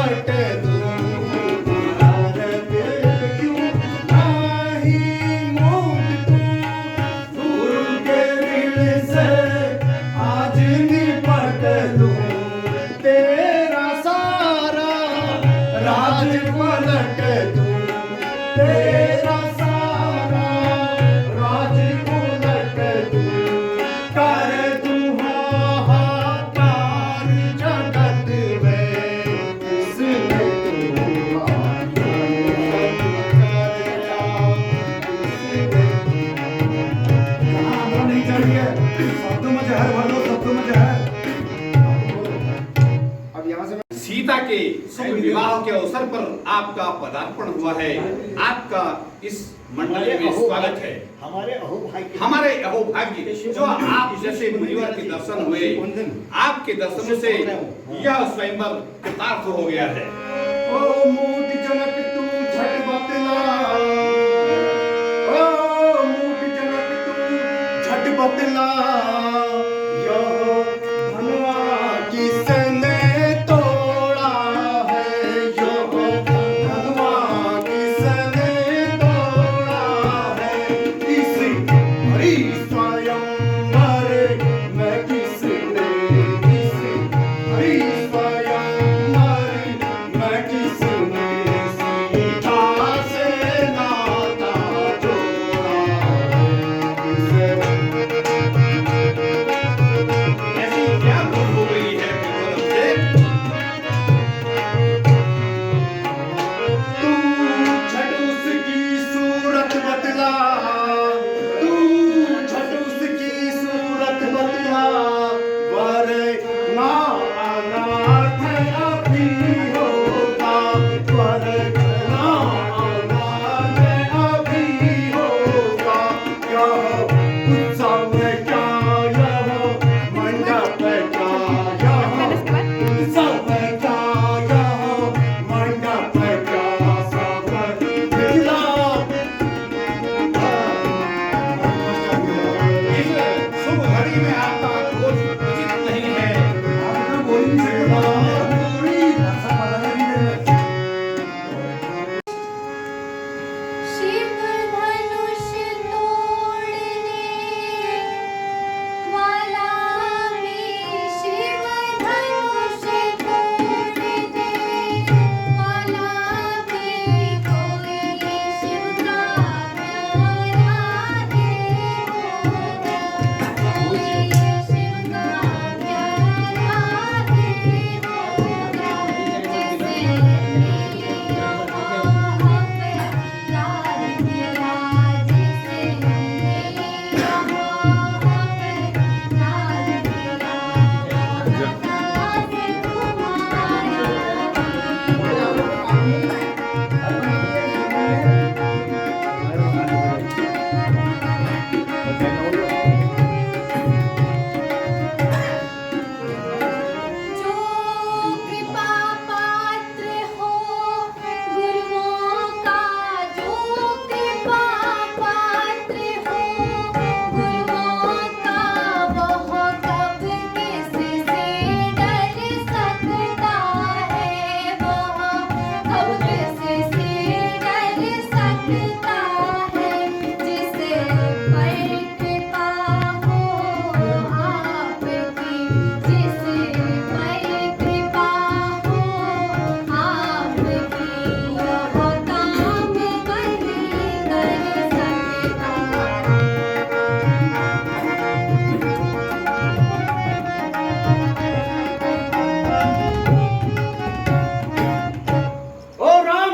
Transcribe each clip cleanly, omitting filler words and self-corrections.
पलट दूं, भारत क्यों नहीं मोड़ दूं, गुरु के ऋण से आज निपट दूं, तेरा सारा राज पलट दूं, तेरा सारा राज पलट दूं, कर दूं हाहाकार जगत में, किसने तुम्हारा नहीं चाहिए, शब्दों में जहर भर लो, शब्दों में जहर। अब यहाँ से सीता के शुभ विवाह के अवसर पर आपका पदार्पण हुआ है। आपका इस मंडली में स्वागत है। हमारे अहोभाग्य जो आप जैसे मुनिवर के दर्शन हुए, आपके दर्शनों से यह स्वयंवर कृतार्थ हो गया है। ओ मूठ जनक तू झट बतला, ओ मूठ जनक तू झट बतला, यह धनवा किसने तोड़ा है, यह धनवा किसने तोड़ा है, इस हरि स्वयंवर में किसने, इस हरि स्वयंवर में किसने सीता से नाता जोड़ा है, ऐसी क्या भूल हो गई है विक्रम से? तू झट उसकी सूरत बतला, तू झट उसकी सूरत बतला, वरना अनाथ अभी होगा, वरना अनाथ अभी होगा, यह उत्सव क्या, यह मंडप क्या, यह उत्सव क्या, यह मंडप क्या, सब मिला। इस शुभ घड़ी में आपका क्रोध उचित नहीं है। आपने बोली नहीं सकता, पूरी भाषा बदल रही है। शिव धनुष तोड़ने वाला में, शिव धनुष तोड़ने वाला में, कोई शिव का प्यारा है होगा, कोई शिव का प्यारा है होगा, जो कृपा पात्र हो गुरुओं का, जो कृपा पात्र हो गुरुओं का, वह कब किससे डर सकता है, वह कब किससे डर सकता है, जिसे पर कृपा हो आपकी, जिसे पर कृपा हो आपकी, यह काम वही कर सकता ओ राम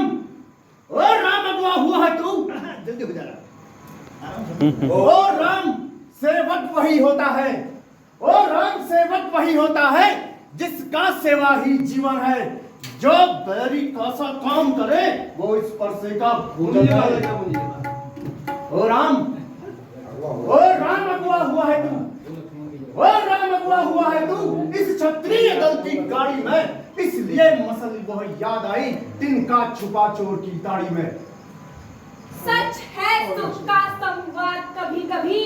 अगवा हुआ है तू, जल्दी हो जा रहा, आराम से। ओ राम सेवक वही होता है, ओ राम सेवक वही होता है, जिसका सेवा ही जीवन है, जो बैरी का सा काम करे वो इस परसे का भोजन है। ओ राम अगवा हुआ है तू, ओ राम अगवा हुआ है तू, इस क्षत्रिय दल की गाड़ी में, इसलिए मसल वह याद आई तिनका छुपा चोर की दाढ़ी में। सच है सुख का संवाद कभी कभी,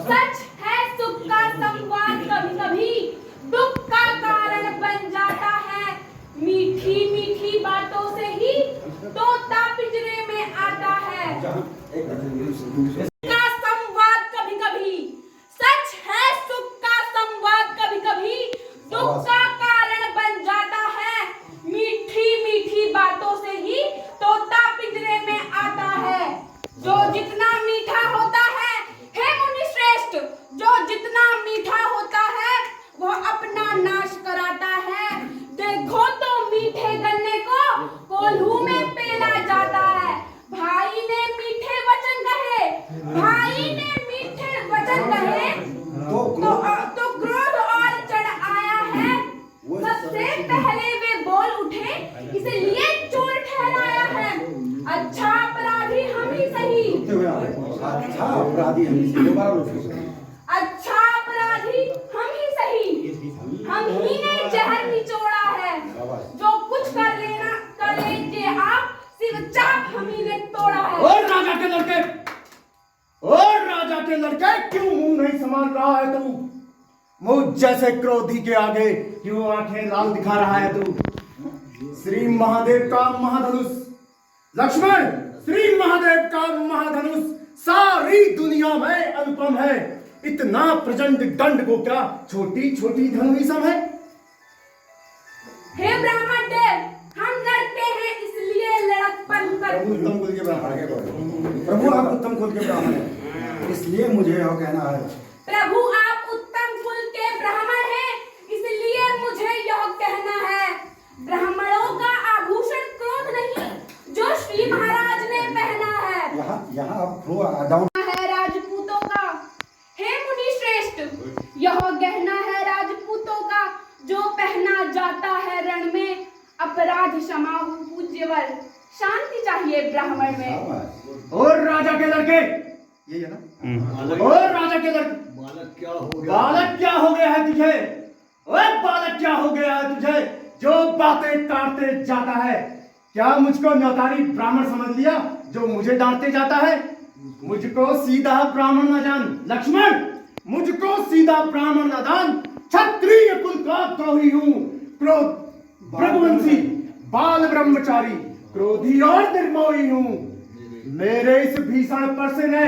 सच है सुख का संवाद कभी कभी दुख का कारण बन जाता है। मीठी का संवाद कभी कभी, सच है सुख का संवाद कभी कभी दुख का कारण बन जाता है। मीठी मीठी बातों से ही तोता पिंजरे में आता है। जो जितना मीठा होता है, हे मुनि श्रेष्ठ, जो जितना मीठा होता है वह अपना नाश कराता है। देखो तो मीठे गन्ने को कोल्हू में पेला जाता है। भाई ने मीठे वचन कहे, भाई ने मीठे वचन कहे तो क्रोध और चढ़ आया है। सबसे पहले वे बोल उठे, इसलिए चोर ठहराया है। अच्छा अपराधी हम ही सही, अच्छा अपराधी हम ही सही, अच्छा अपराधी हम ही सही, हम ही ने जहर निचोड़ा है। जो कुछ कर लीजिए आप, सिर्फ चाप हम ही ने तोड़ा है। और राजा के लड़के, और राजा के लड़के, क्यों मुंह नहीं संभाल रहा है तू? मुझ जैसे क्रोधी के आगे क्यों आंखें लाल दिखा रहा है तू? श्री महादेव का महाधनुष लक्ष्मण, श्री महादेव का महाधनुष सारी दुनिया में अनुपम है। इतना प्रचंड दंड को क्या छोटी छोटी धनुष सम है? हे ब्राह्मण देव, हम लड़ते हैं इसलिए लड़कपन कर। प्रभु उत्तम कुल के ब्राह्मण है। प्रभु आप उत्तम कुल के ब्राह्मण हैं, इसलिए मुझे यह कहना है। प्रभु आप उत्तम कुल के ब्राह्मण हैं, इसलिए मुझे यह कहना है। ब्राह्मणों का आभूषण क्रोध नहीं, जो श्री महाराज ने पहना है। यहाँ आप थ्रो डाउन है राजपूतों का, हे मुनि श्रेष्ठ, यह गहना है राजपूतों का, जो पहना जाता है रण में। अपराध क्षमा हो पूज्यवर, शांति चाहिए ब्राह्मण में। और राजा के लड़के, यही है ना? और राजा के लड़के, बालक क्या हो बालक क्या हो गया है तुझे? ओए बालक क्या हो गया है तुझे, जो बातें काटते जाता है? क्या मुझको न्यौतारी ब्राह्मण समझ लिया जो मुझे डांटते जाता है? मुझको सीधा ब्राह्मण न जान लक्ष्मण, मुझको सीधा ब्राह्मण न जान। क्षत्रिय कुल का द्रोही हूँ, क्रोध भृगुवंशी, बाल ब्रह्मचारी, क्रोधी और निर्मोही हूँ। मेरे इस भीषण पर से ने,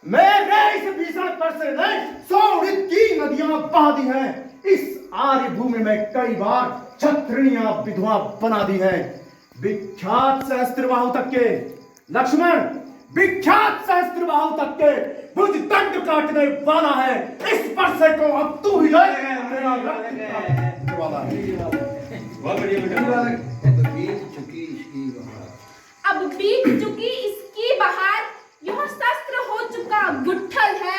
मेरे इस भीषण पर से ने सौड़ित की नदियां बहा दी हैं। इस आर्य भूमि में कई बार क्षत्रियां विधवा बना दी हैं। विख्यात सहस्त्रबाहु तक के लक्ष्मण, विख्यात सहस्त्रबाहु तक के भुज दंड काटने वाला है। इस परसे को अब तू ही ले, तेरा रक्त वाला है। बहुत बढ़िया बेटा। अब बीत चुकी इसकी बहार, यह शस्त्र हो चुका गुट्ठल है।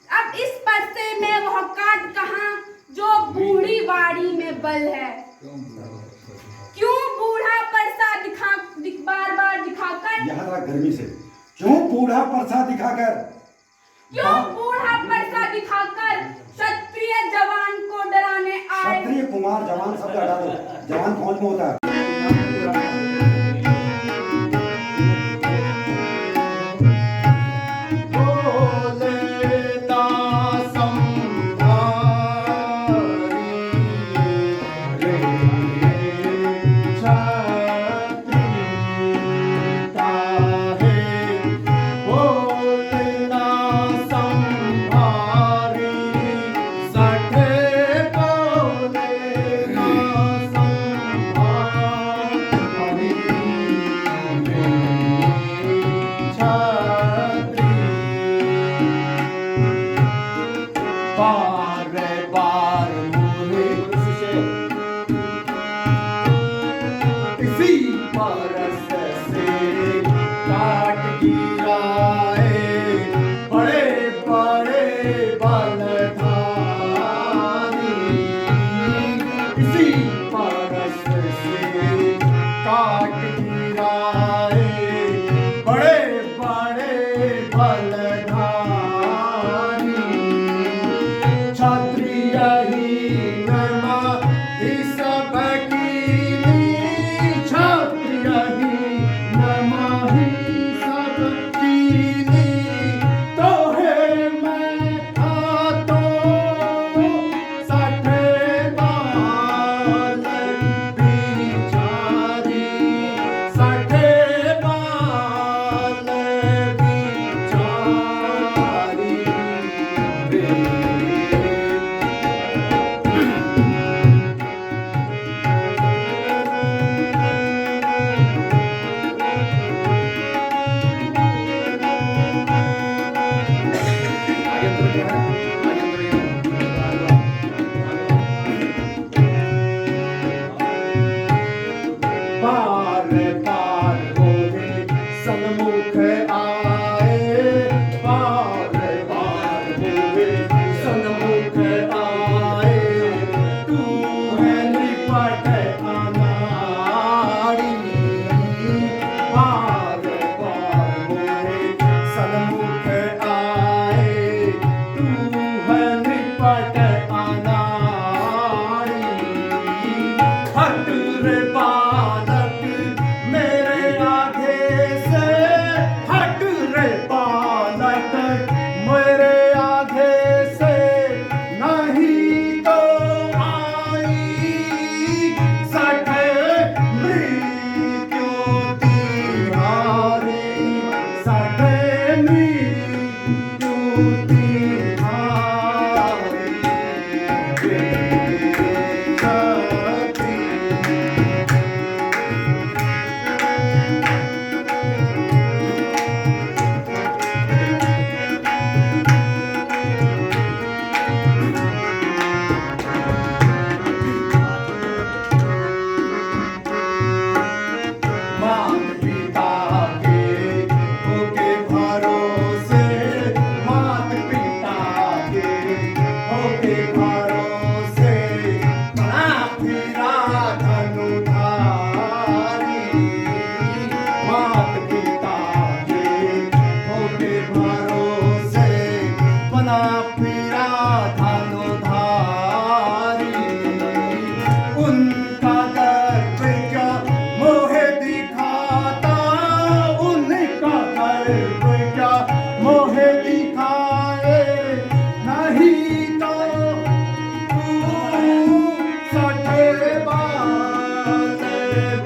अब इस परसे में वह काट कहाँ, जो बूढ़ी वाड़ी में बल है। क्यों बूढ़ा परसा बार बार दिखाकर, यहाँ गर्मी से क्यों बूढ़ा परसा दिखाकर, क्यों बूढ़ा परसा दिखाकर क्षत्रिय जवान को डराने आए। क्षत्रिय कुमार जवान सब हटा दो, जवान फौज में होता है।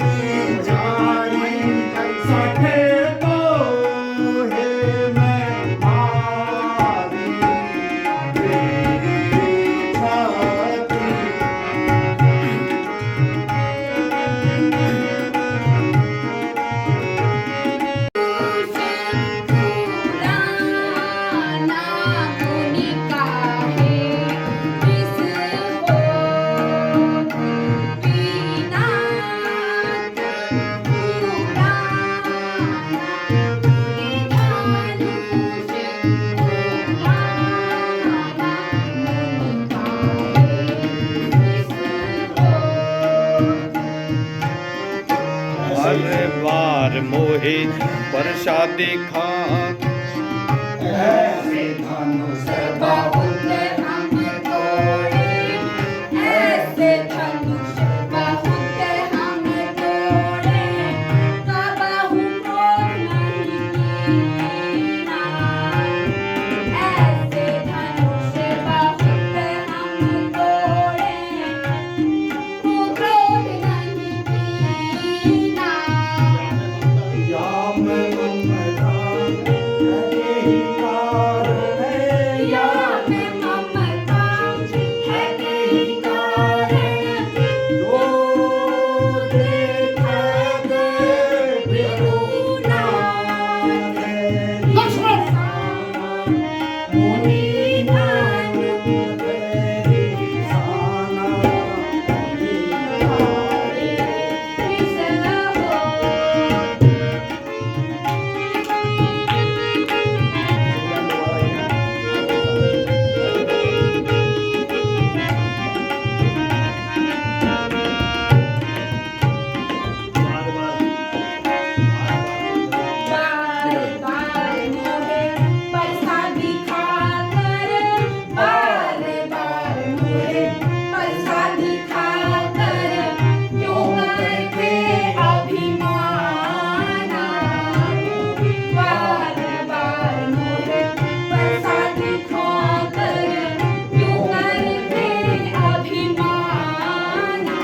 बिचारी सखे को है मैं मारी छाती पुराना मुनि काहे किसको पीना पुराना धनुष पुराना मुनि काहे किसको हर बार मोहे प्रसादी खा ऐसे धनुष बहुत हम तोड़े ऐसे धनुष बहुत हम तोड़े कबहु मोह नहीं कीना ऐसे धनुष बहुत हम तोड़े क्रोध नहीं कीना या मैं ममता है ही कारण या मैं ममता है तेरी कारण जो देखा दे बिरुना लक्ष्मण मुनि भानु विसह हो बार बार मोहे प्रसाद खाकर बार बार मोहे प्रसाद खाकर क्यों करके अभिमाना बार बार मोहे प्रसाद खाकर क्यों करके अभिमाना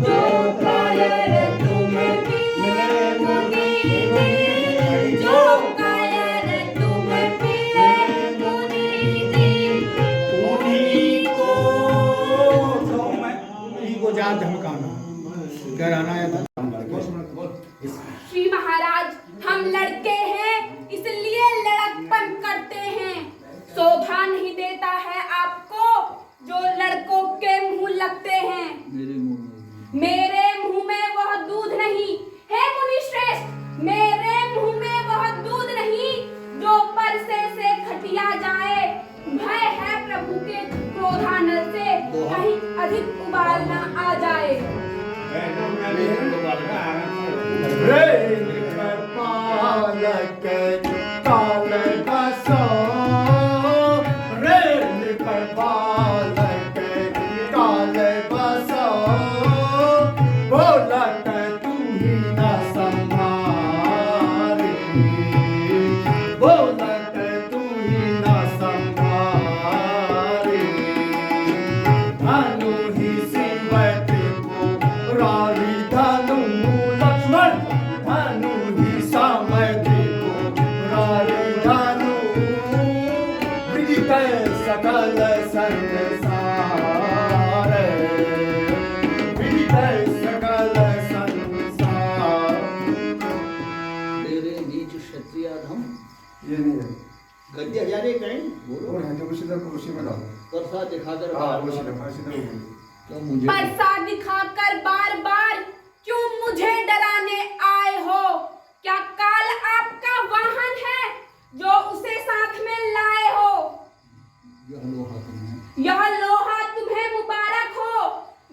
जो कायर तुम मिले मुनि जी जो कायर तुम मिले मुनि जी उन्हीं को जो मैं उन्हीं को जा धमकाना डराना या धमकाना श्री महाराज हम लड़के हैं इसलिए लड़कपन करते हैं शोभा नहीं देता है आपको जो लड़कों के मुंह लगते हैं मेरे मुंह में वह दूध नहीं है मुनि श्रेष्ठ मेरे मुंह में वह दूध नहीं जो परसे से खटिया जाए भय है प्रभु के क्रोधानल से कहीं अधिक उबाल न आ जाए रेल पालक काल बसो रेल पालक काल बसो बोलत तू ही न संभारी बोलत तू ही न संभारी धनु ही सिंवती को रारी धनु लक्ष्मण धनु ही सामती को रारी धनु विदित सकल संसार विदित सकल संसार मेरे नीच क्षत्रिय अधम ये नहीं है गद्य हजारे कहीं बोलो और है जो उसी तरह उसी में डालो परसा दिखाकर हाँ बार उसी बार तरह उसी तरह क्यों मुझे परसा दिखाकर बार बार क्यों मुझे डराने आए हो क्या काल आपका वाहन है जो उसे साथ में लाए हो यह लोहा तुम्हें यह लोहा तुम्हें मुबारक हो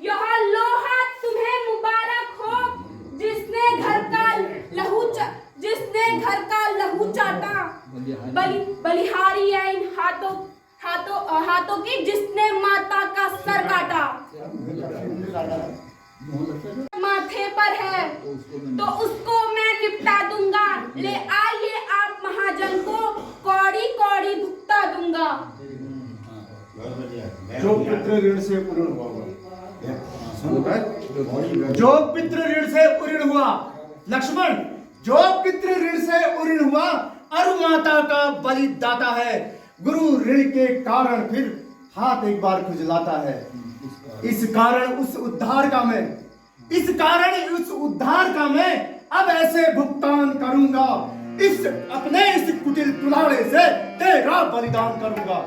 यह लोहा तुम्हें मुबारक हो जिसने घर का लहू चाटा बलिहारी है इन हाथों की जिसने माता का सर काटा माथे पर है तो उसको मैं निपटा दूंगा ले आइए आप महाजन को कौड़ी कौड़ी भुगता दूंगा जो पुत्र ऋण से पूर्ण हुआ होगा सुन जो पितृ ऋण से उऋण हुआ, लक्ष्मण जो पितृ ऋण से उऋण हुआ अरु माता का बलि दाता है, गुरु ऋण के कारण फिर हाथ एक बार खुजलाता है। इस कारण उस उद्धार का मैं अब ऐसे भुगतान करूंगा, इस अपने इस कुटिल कुल्हाड़े से तेरा बलिदान करूंगा।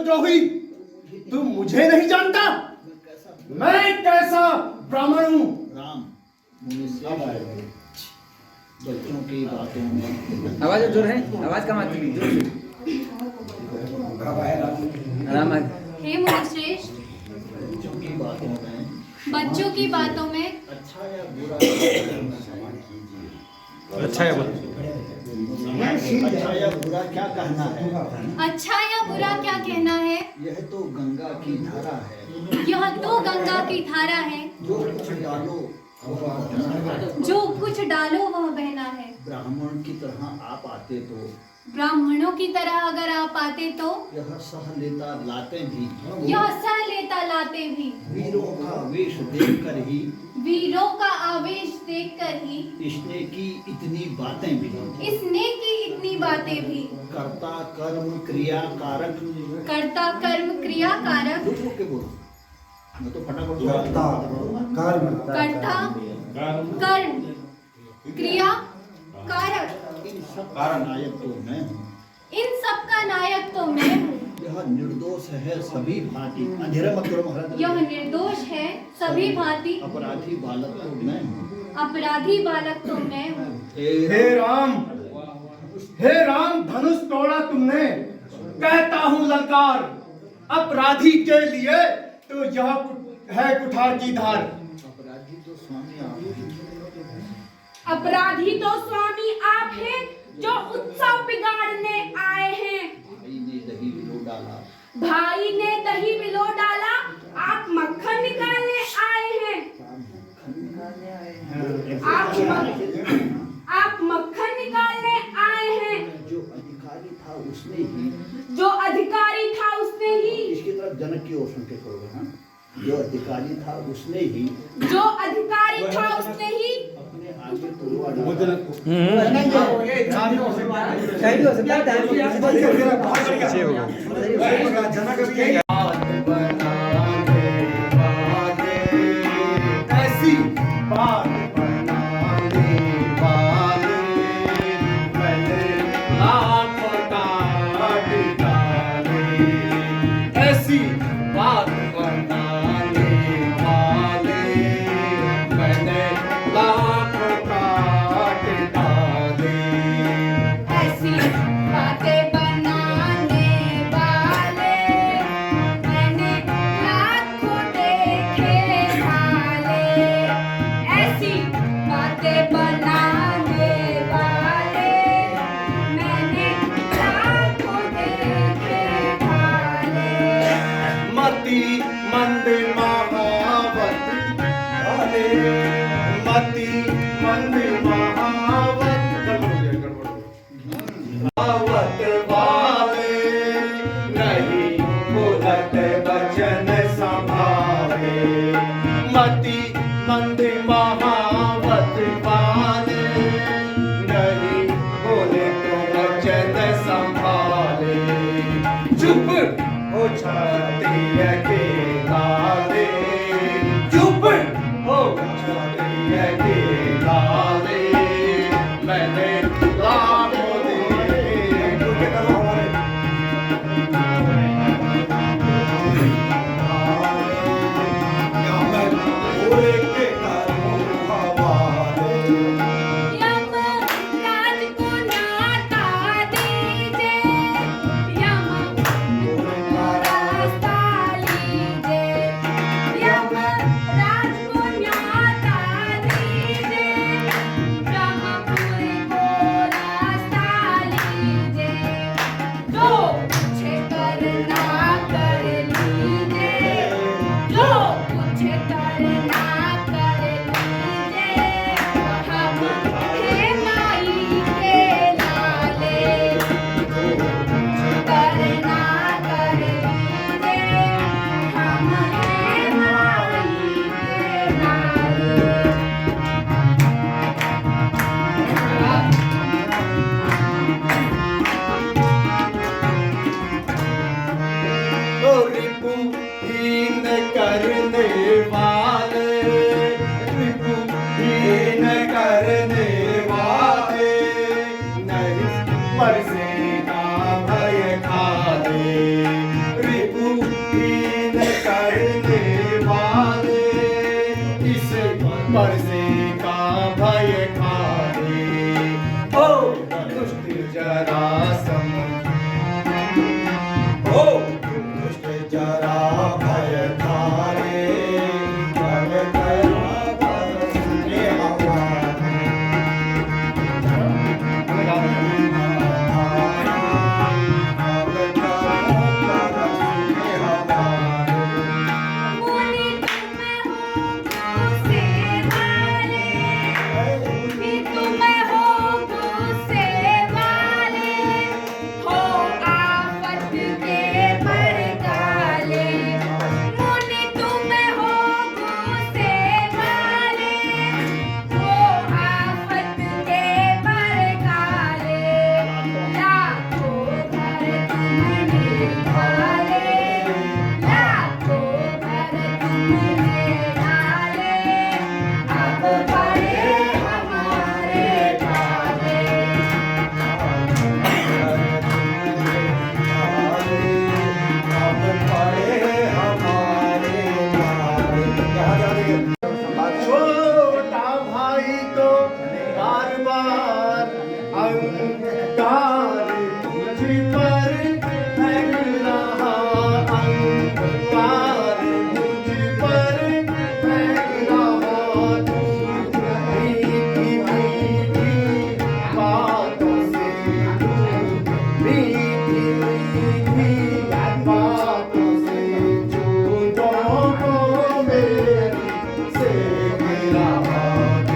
राष्ट्रद्रोही, तू मुझे नहीं जानता? मैं कैसा ब्राह्मण हूँ? राम मुनि से बच्चों की बातों में आवाज जोर है, आवाज कम आती है, जोर से। आराम हे मुनिश्रेष्ठ, बच्चों की बातों में बच्चों की बातों में अच्छा या बुरा अच्छा है अच्छा या बुरा क्या कहना है? अच्छा या बुरा क्या कहना है? यह तो गंगा की धारा है, यह तो गंगा की धारा है, जो कुछ डालो वह बहना है। जो कुछ डालो वह बहना है। ब्राह्मण की तरह आप आते तो ब्राह्मणों की तरह अगर आप आते तो यह सह लेता लाते भी, यह सह लेता लाते भी, वीरों का वेश देखकर ही, वीरों का आवेश देखकर ही, इसने की इतनी बातें भी, इसने की इतनी बातें भी, कर्ता कर्म क्रिया कारक। कर्ता कर्म क्रिया कारक, रुक रुक के बोलो, मैं तो फटाफट करता कर्ता कर्म क्रिया कारक, इन सब का नायक तो मैं हूँ। इन सब का नायक तो मैं हूँ। यह निर्दोष है सभी भांति, अंधेरा मत करो महाराज। यह निर्दोष है सभी भांति, अपराधी बालक तो मैं हूँ। अपराधी बालक तो मैं हूँ। हे राम, हे राम, धनुष तोड़ा तुमने, कहता हूँ ललकार, अपराधी के लिए तो यह है कुठार की धार। अपराधी तो स्वामी आप हैं। अपराधी तो स्वामी आप हैं जो उत्सव बिगाड़ने आए हैं। भाई ने दही विलो डाला, भाई ने दही बिलो डाला, आप मक्खन निकालने आए हैं। आप मक्खन निकालने आए हैं। जो अधिकारी था उसने ही, जो अधिकारी था उसने ही, इसकी तरफ जनक की ओर संकेत करोगे। हाँ, जो अधिकारी था उसने ही जो अधिकारी था उसने ही अपने आगे तुलवा डाला। कहीं भी हो सकता है, टाइम अच्छे हो गए। ऐसी बात बनाने वाले मैंने लाखों काट डाले। ऐसी बात बनाने वाले मैंने लाखों काट डाले। ऐसी बातें बनाने वाले मैंने लाखों देखे भाले। ऐसी बातें बनाने वाले मैंने लाखों देखे भाले। मति मंद महावत वाले, मति मंद महावत महावत वाले नहीं बोलत वचन संभाले। मति मंद महावत वाले नहीं बोले तो वचन संभाले। चुप हो जाती है के लाले, चुप हो जाती है के लाले। मैंने लाखों यमराज को न्याता दीजिए, यम रास्ता लीजिए। मीठी बातों से झूठों को मेरी से मेरा हाथ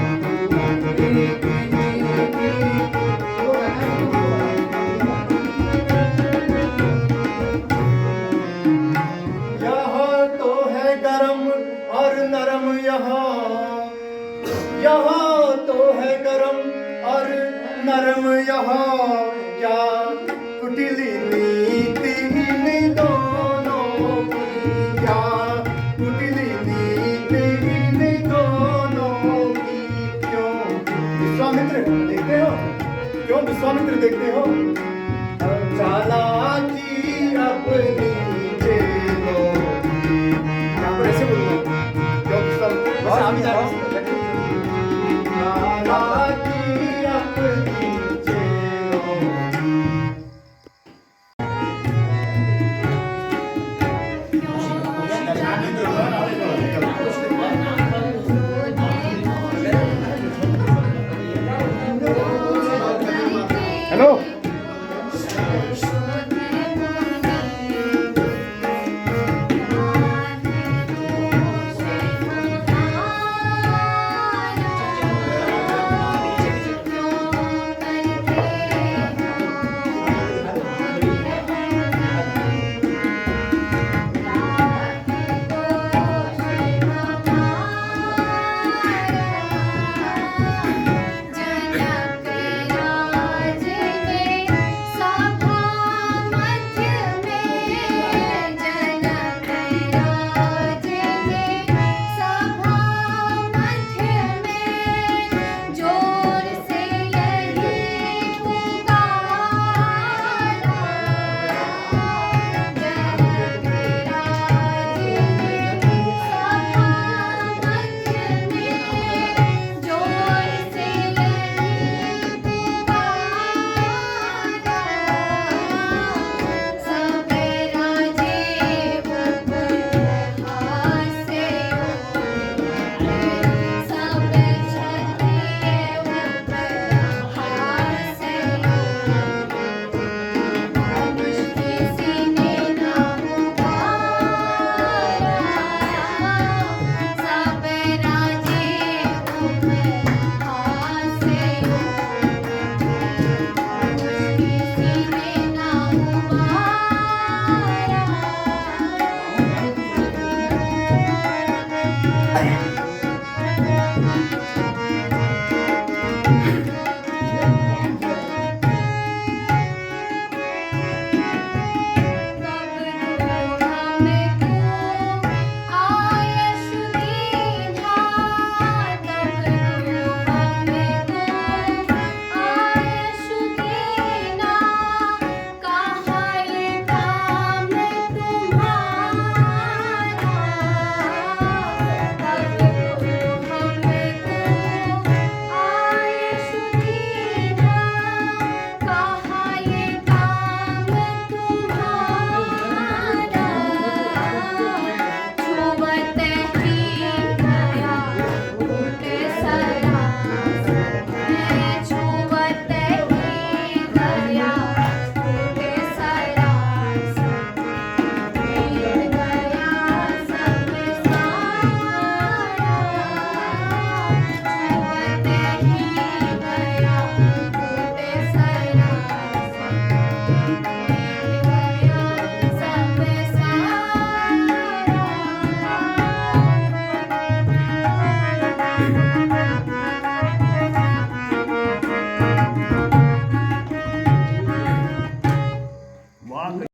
यहाँ तो है गरम और नरम यहाँ तो है गरम और नरम यहाँ क्या कुटिली नीति इन दोनों की क्या कुटिली नीति इन दोनों की क्यों विश्वामित्र देखते हो क्यों विश्वामित्र देखते हो चालाकी अपनी